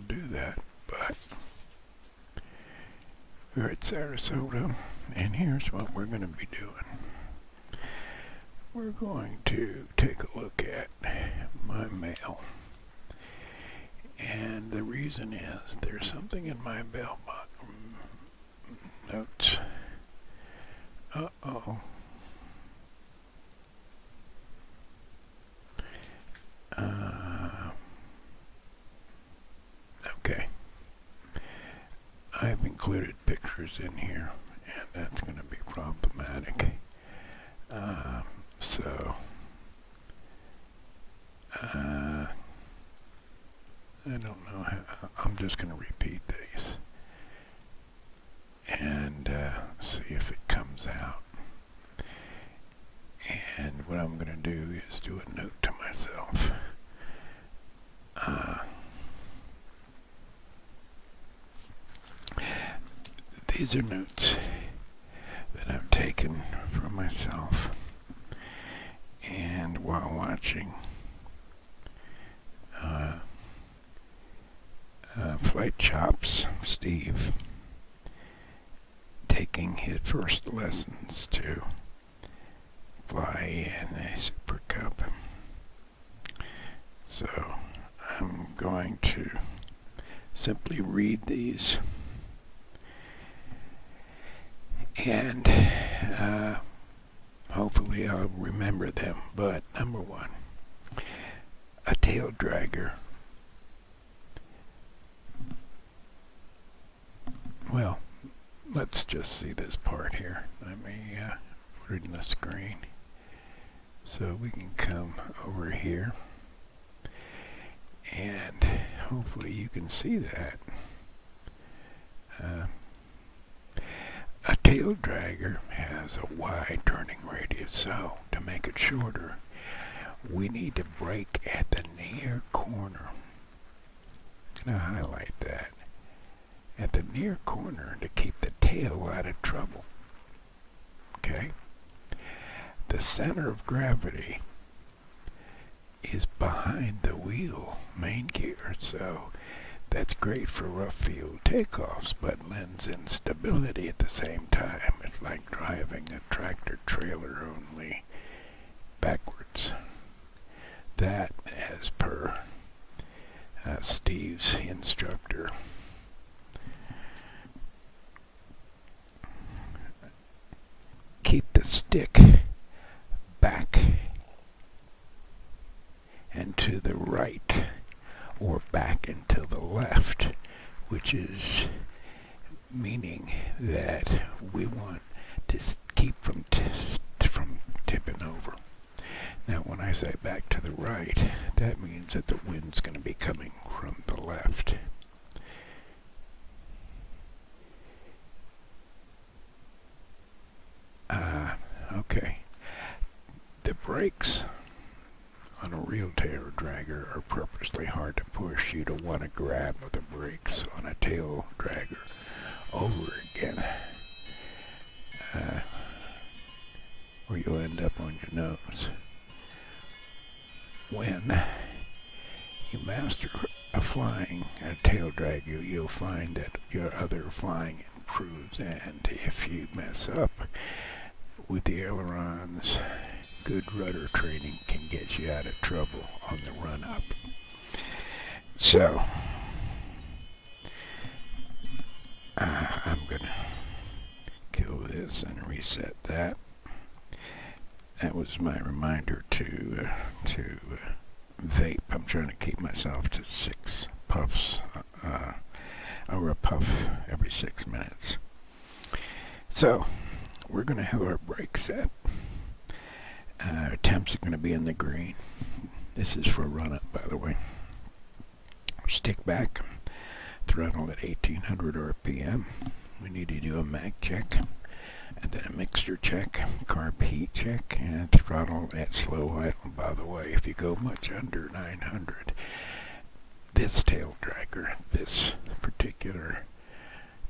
do that, but we're at Sarasota, and here's what we're going to be doing. We're going to take a look at my mail. And the reason is there's something in my mailbox. Notes. Uh-oh. Okay. I've included pictures in here, and that's going to be problematic. I don't know how, I'm just going to repeat these and see if it comes out. And what I'm going to do is do a note to myself. These are notes that I've taken for myself, and while watching Flight Chops, Steve taking his first lessons to fly in a Super Cup. So I'm going to simply read these, and hopefully I'll remember them. But number one, a tail dragger. Well, let's just see this part here. Let me put it in the screen so we can come over here, and hopefully you can see that. A tail dragger has a wide turning radius, so to make it shorter, we need to brake at the near corner. I'm going to highlight that. At the near corner to keep the tail out of trouble. Okay? The center of gravity is behind the wheel main gear, so that's great for rough field takeoffs, but lends in stability at the same time. It's like driving a tractor trailer, only backwards. That, as per Steve's instructor. Keep the stick back and to the right, or back and to the left, which is meaning that we want to keep from tipping over. Now when I say back to the right, that means that the wind's going to be coming from the left. Okay. The brakes on a real tail dragger are purposely hard to push. You don't want to grab the brakes on a tail dragger over again, or you'll end up on your nose. When you master flying a tail dragger, you'll find that your other flying improves, and if you mess up with the ailerons, good rudder training can get you out of trouble on the run-up. So, I'm going to kill this and reset that. That was my reminder to vape. I'm trying to keep myself to 6 puffs, or a puff every 6 minutes. So, we're going to have our brake set. Temps are going to be in the green. This is for run-up, by the way. Stick back, throttle at 1800 RPM. We need to do a mag check, and then a mixture check, carb heat check, and throttle at slow idle. By the way, if you go much under 900, this tail dragger, this particular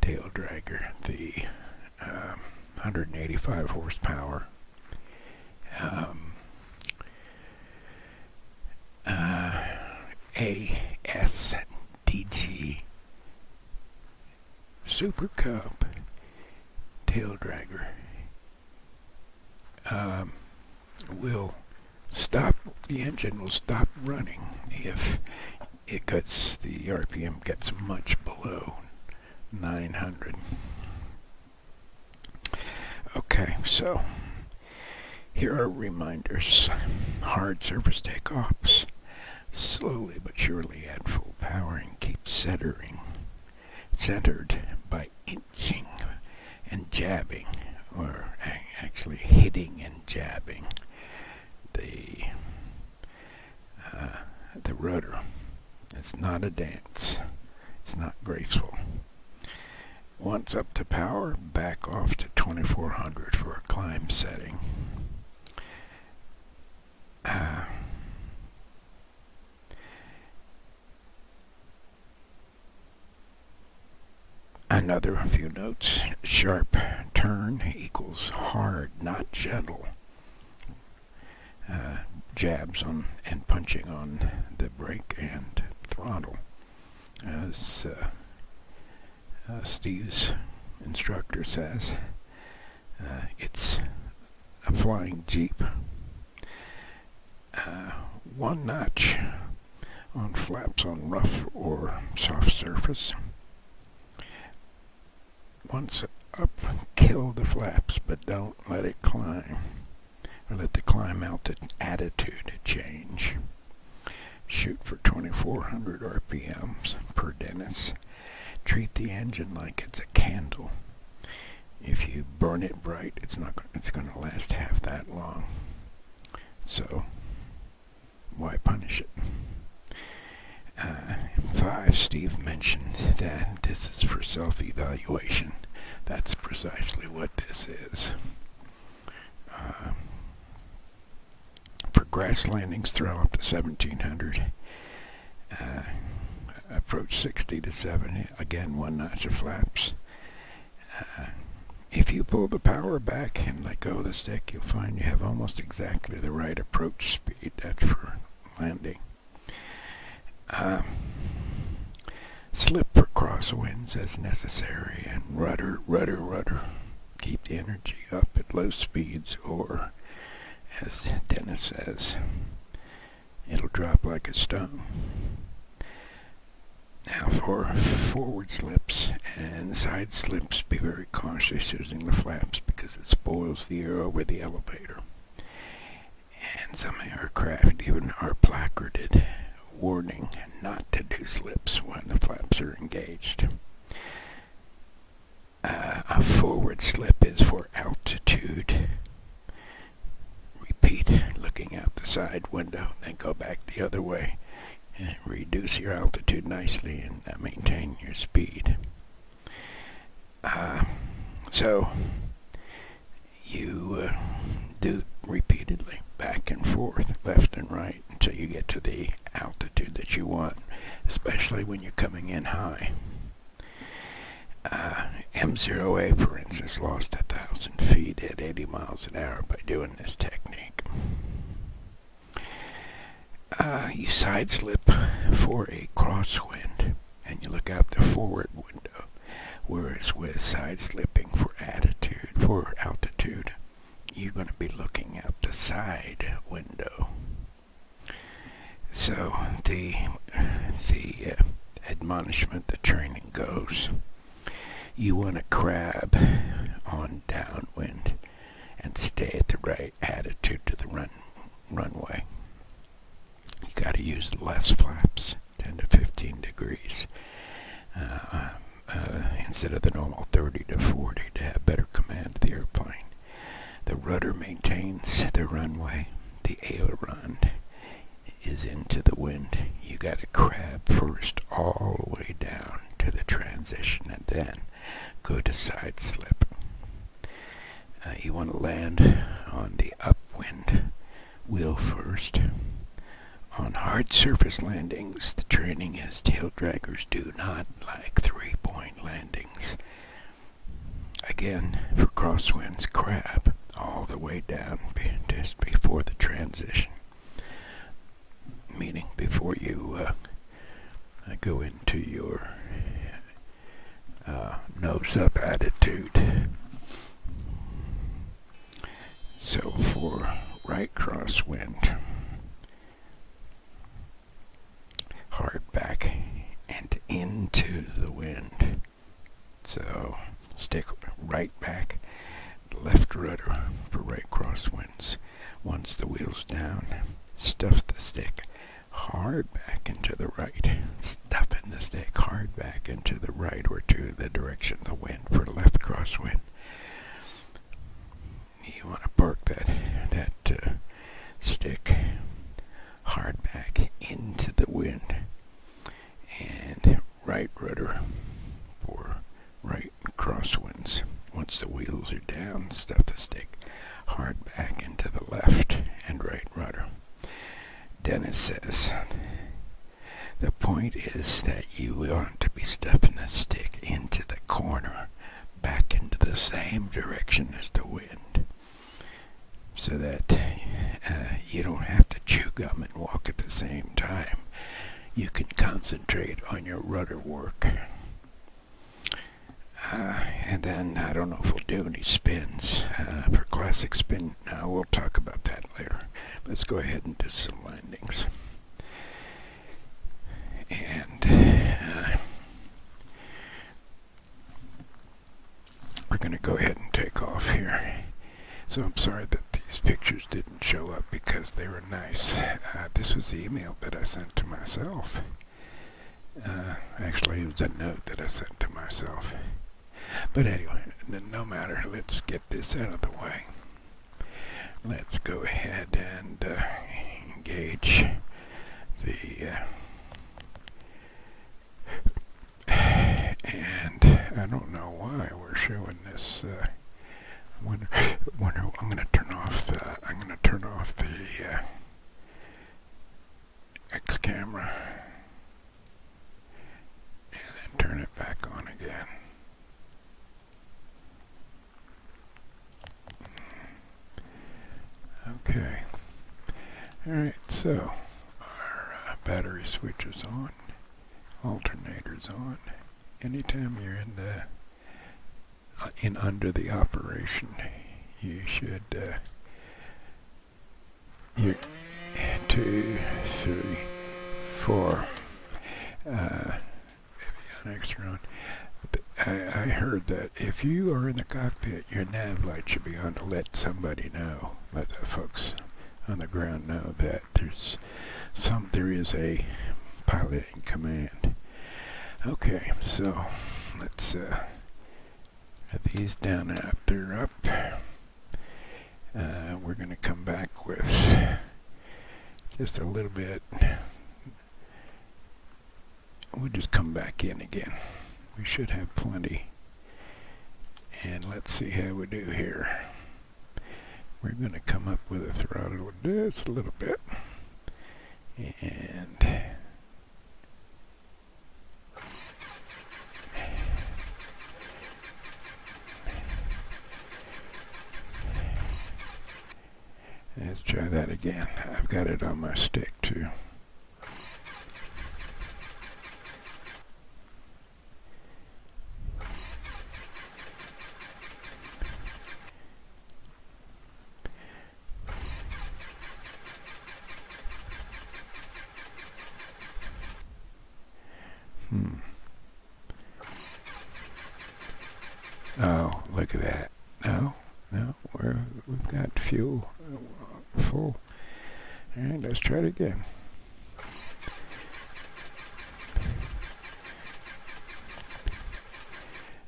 tail dragger, the 185 horsepower ASDG ASDG Super Cub tail dragger will stop, the engine will stop running if the RPM gets much below 900. Okay, so here are reminders. Hard surface takeoffs. Slowly but surely add full power and keep centered by inching and jabbing, or actually hitting and jabbing the rudder. It's not a dance. It's not graceful. Once up to power, back off to 2400 for a climb setting. Another few notes. Sharp turn equals hard, not gentle. Jabs on and punching on the brake and throttle. As Steve's instructor says, it's a flying Jeep. One notch on flaps on rough or soft surface. Once up, kill the flaps, but don't let it climb, or let the climb attitude change. Shoot for 2400 RPMs per Dennis. Treat the engine like it's a candle. If you burn it bright, it's going to last half that long. So why punish it? 5, Steve mentioned that this is for self-evaluation. That's precisely what this is. For grass landings, throw up to 1700. Approach 60 to 70. Again, one notch of flaps. If you pull the power back and let go of the stick, you'll find you have almost exactly the right approach speed. That's for landing. Slip for crosswinds as necessary, and rudder. Keep the energy up at low speeds, or, as Dennis says, it'll drop like a stone. Now for forward slips and side slips, be very cautious using the flaps because it spoils the air over the elevator. And some aircraft even are placarded warning not to do slips when the flaps are engaged. A forward slip is for altitude. Repeat, looking out the side window, then go back the other way and reduce your altitude nicely and maintain your speed. So you do repeatedly, back and forth, left and right, until you get to the altitude that you want, especially when you're coming in high. M0A, for instance, lost 1,000 feet at 80 miles an hour by doing this technique. You side slip for a crosswind, and you look out the forward window, whereas with side slipping for altitude, you're going to be looking out the side window. So the admonishment, the training goes, you want to crab on downwind and stay at the right attitude to the runway. You got to use less flaps, 10 to 15 degrees, instead of the normal 30 to 40 to have better command of the airplane. The rudder maintains the runway. The aileron is into the wind. You got to crab first all the way down to the transition and then go to side slip. You want to land on the upwind wheel first. On hard surface landings, the training is tail draggers do not like 3-point landings. Again, for crosswinds, crab all the way down just before the transition. Meaning before you go into your nose up attitude. So for right crosswind, hard back and into the wind. So stick right back, left rudder for right crosswinds. Once the wheel's down, stuff the stick hard back into the right. Stuffing the stick hard back into the right or to the direction of the wind for left crosswind. You want to park that stick hard back into the wind, and right rudder for right crosswinds. Once the wheels are down, stuff the stick hard back into the left and right rudder. Dennis says the point is that you want to be stuffing the stick into the corner, back into the same direction as the wind, so that you don't have to chew gum and walk at the same time. You can concentrate on your rudder work. And then I don't know if we'll do any spins for classic spin. No, we'll talk about that later. Let's go ahead and do some landings. And we're going to go ahead and take off here. So I'm sorry that these pictures didn't show up because they were nice. This was the email that I sent to myself. Actually, it was a note that I sent to myself. But anyway, no matter, let's get this out of the way. Let's go ahead and engage the and I don't know why we're showing this. I'm going to turn off the X camera and then turn it back on again. Okay. Alright, so our battery switch is on, alternator's on. Anytime you're in under the operation, you should you're 2, 3, 4 avionics are on. I heard that if you are in the cockpit, your nav light should be on to let somebody know, let the folks on the ground know that there is a pilot in command. Okay, so let's have these down and up. They're up. We're going to come back with just a little bit. We'll just come back in again. We should have plenty. And let's see how we do here. We're going to come up with a throttle just a little bit. And let's try that again. I've got it on my stick too. Oh, look at that. No, we've got fuel full. All right, let's try it again.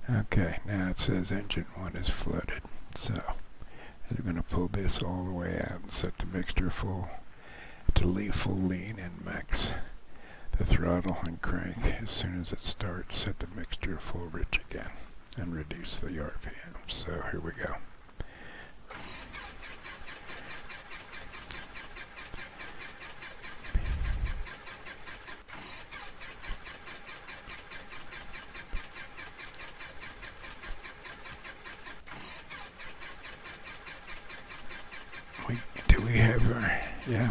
Okay, now it says engine 1 is flooded. So they're going to pull this all the way out and set the mixture full to full lean and max the throttle and crank. As soon as it starts, set the mixture full rich again and reduce the RPM. So here we go. Do we have our, yeah.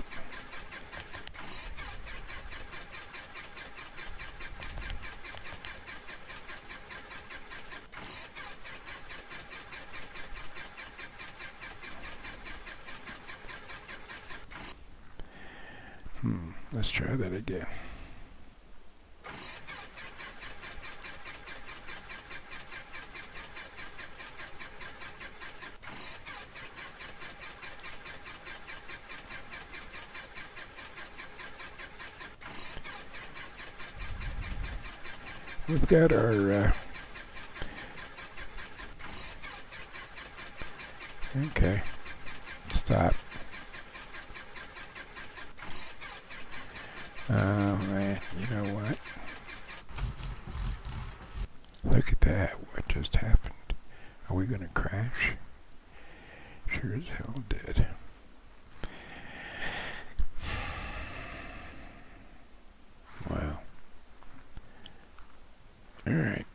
Let's try that again. We've got our, okay, stop. Oh man, you know what? Look at that, what just happened? Are we gonna crash? Sure as hell did. Wow. Alright.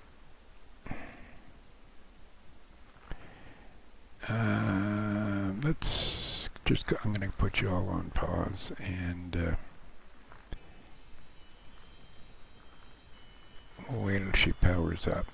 Let's just go, I'm gonna put you all on pause and we'll wait till she powers up.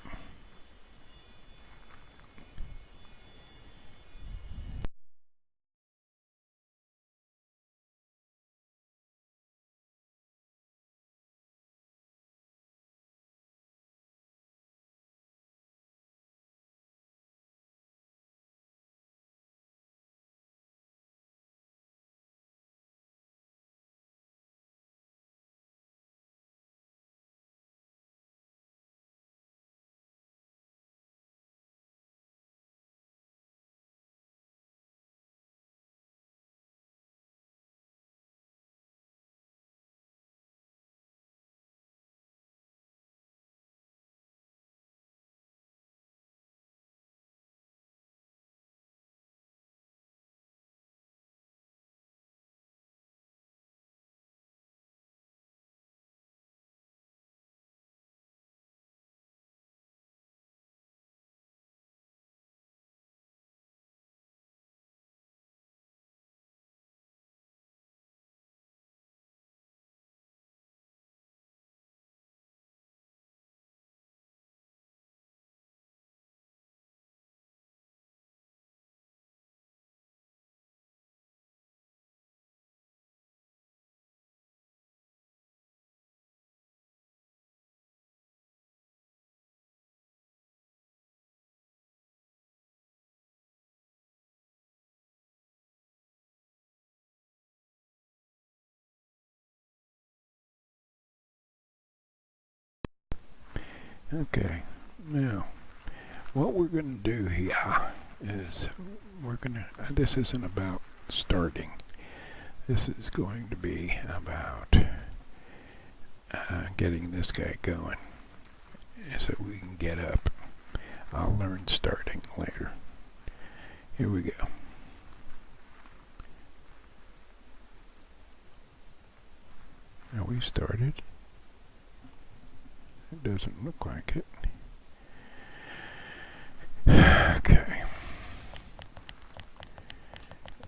Okay, now what we're going to do here is this isn't about starting. This is going to be about getting this guy going so we can get up. I'll learn starting later. Here we go. Are we started? It doesn't look like it. Okay.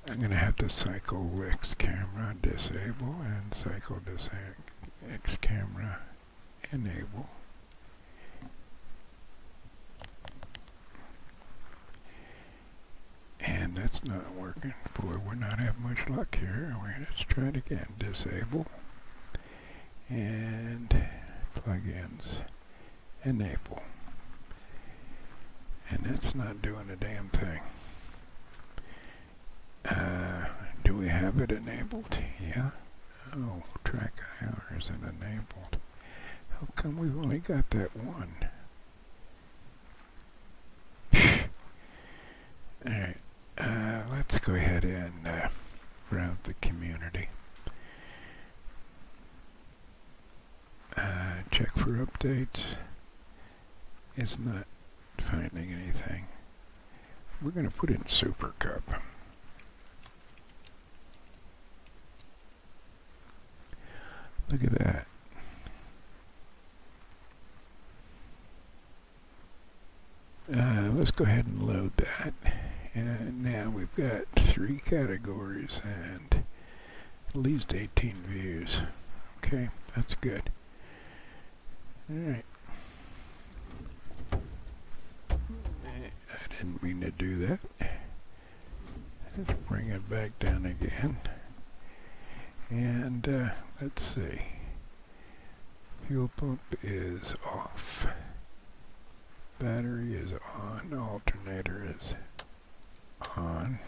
I'm going to have to cycle X camera disable and cycle X camera enable. And that's not working. Boy, we're not having much luck here. Let's try it again. Disable and plugins enable. And that's not doing a damn thing. Do we have it enabled? Yeah. Oh, track IR isn't enabled. How come we've only got that one? Alright, let's go ahead and route the community. Check for updates. It's not finding anything. We're going to put in Super Cup. Look at that. Let's go ahead and load that. And now we've got 3 categories and at least 18 views. Okay, that's good. Alright. I didn't mean to do that. Let's bring it back down again. And let's see. Fuel pump is off. Battery is on. Alternator is on.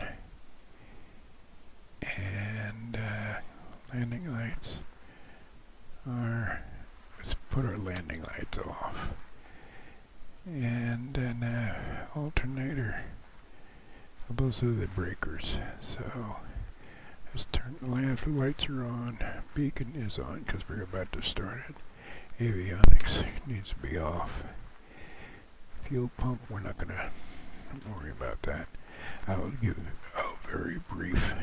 And landing lights are, let's put our landing lights off. And then alternator, those are the breakers. So let's turn the left, lights are on, beacon is on because we're about to start it. Avionics needs to be off. Fuel pump, we're not going to worry about that. I'll give a very brief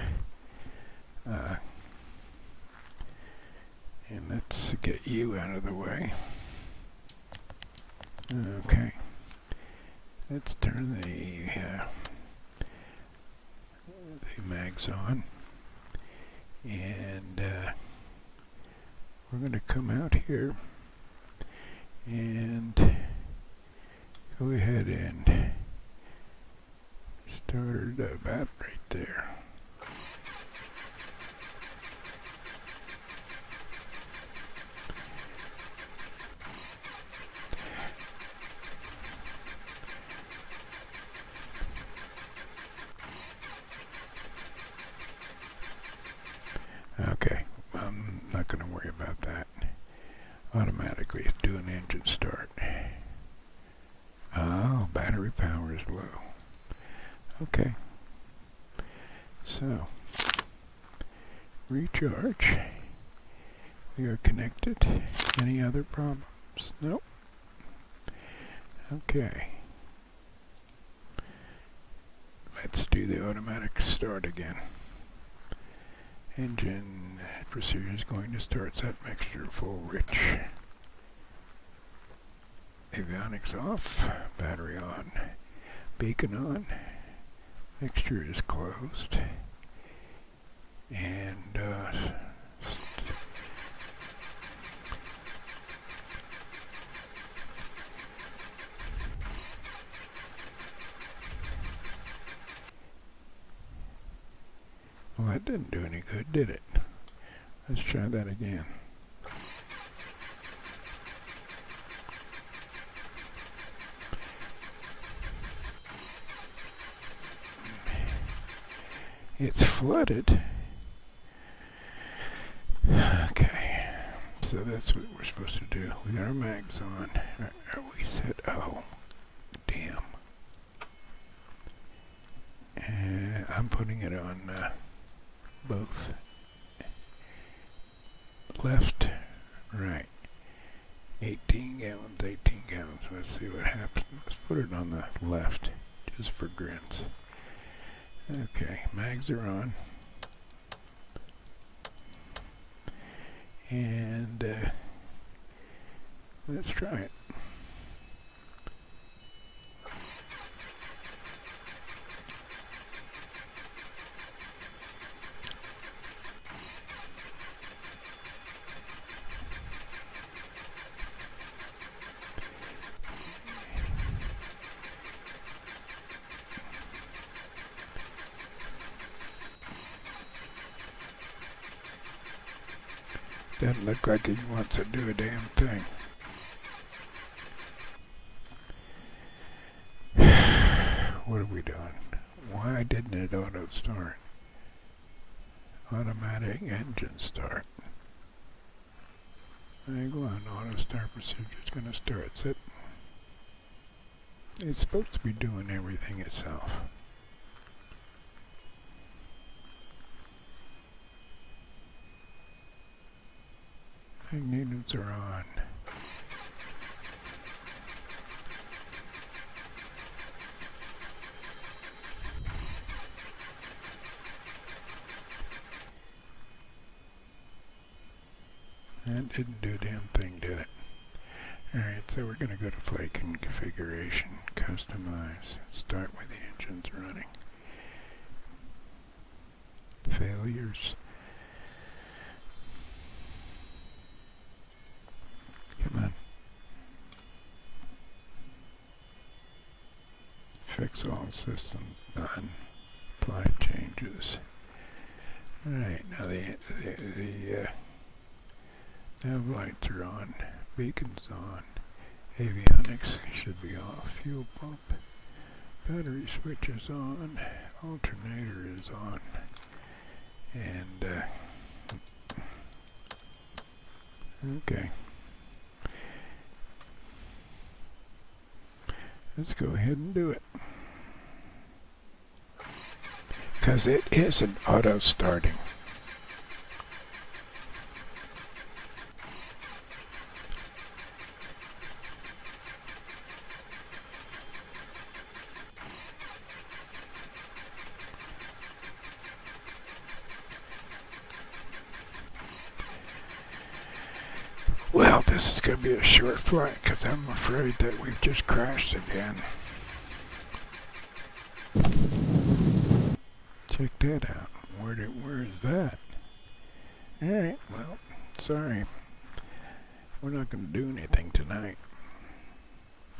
and let's get you out of the way. Okay, let's turn the mags on, and we're going to come out here and go ahead and start about right there. Okay, I'm not going to worry about that. Automatically do an engine start. Oh, battery power is low. Okay, so recharge. We are connected. Any other problems? Nope. Okay. Let's do the automatic start again. Engine procedure is going to start. Set mixture full rich. Avionics off. Battery on. Beacon on. Mixture is closed. And well, that didn't do any good, did it? Let's try that again. It's flooded. Okay, so that's what we're supposed to do. We got our mags on. Are we set? Oh, damn. And I'm putting it on both. Left, right. 18 gallons, 18 gallons. Let's see what happens. Let's put it on the left, just for grins. Okay, mags are on. And let's try it. Doesn't look like he wants to do a damn thing. What are we doing? Why didn't it auto start? Automatic engine start. There you go on. Auto start procedure is going to start. Set. It's supposed to be doing everything itself. Magnetons are on. That didn't do a damn thing, did it? Alright, so we're going to go to flight configuration, customize, start with the engines running. Failures. Come on. Fix all systems done. Apply changes. Alright, now the nav lights are on, beacons on, avionics should be off, fuel pump, battery switch is on, alternator is on, and okay. Let's go ahead and do it. Because it isn't auto starting. Well, this is going to be a short flight because I'm afraid that we've just crashed again. Check that out. Where is that? Alright, well, sorry. We're not going to do anything tonight.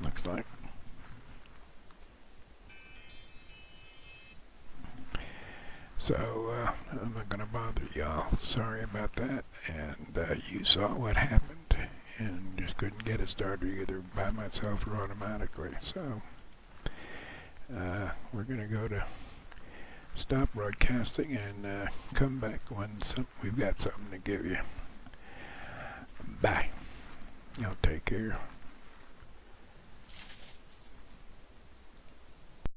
Looks like. So, I'm not going to bother y'all. Sorry about that. And you saw what happened. And just couldn't get it started either by myself or automatically. So, we're going to go to stop broadcasting and come back when we've got something to give you. Bye. Y'all take care.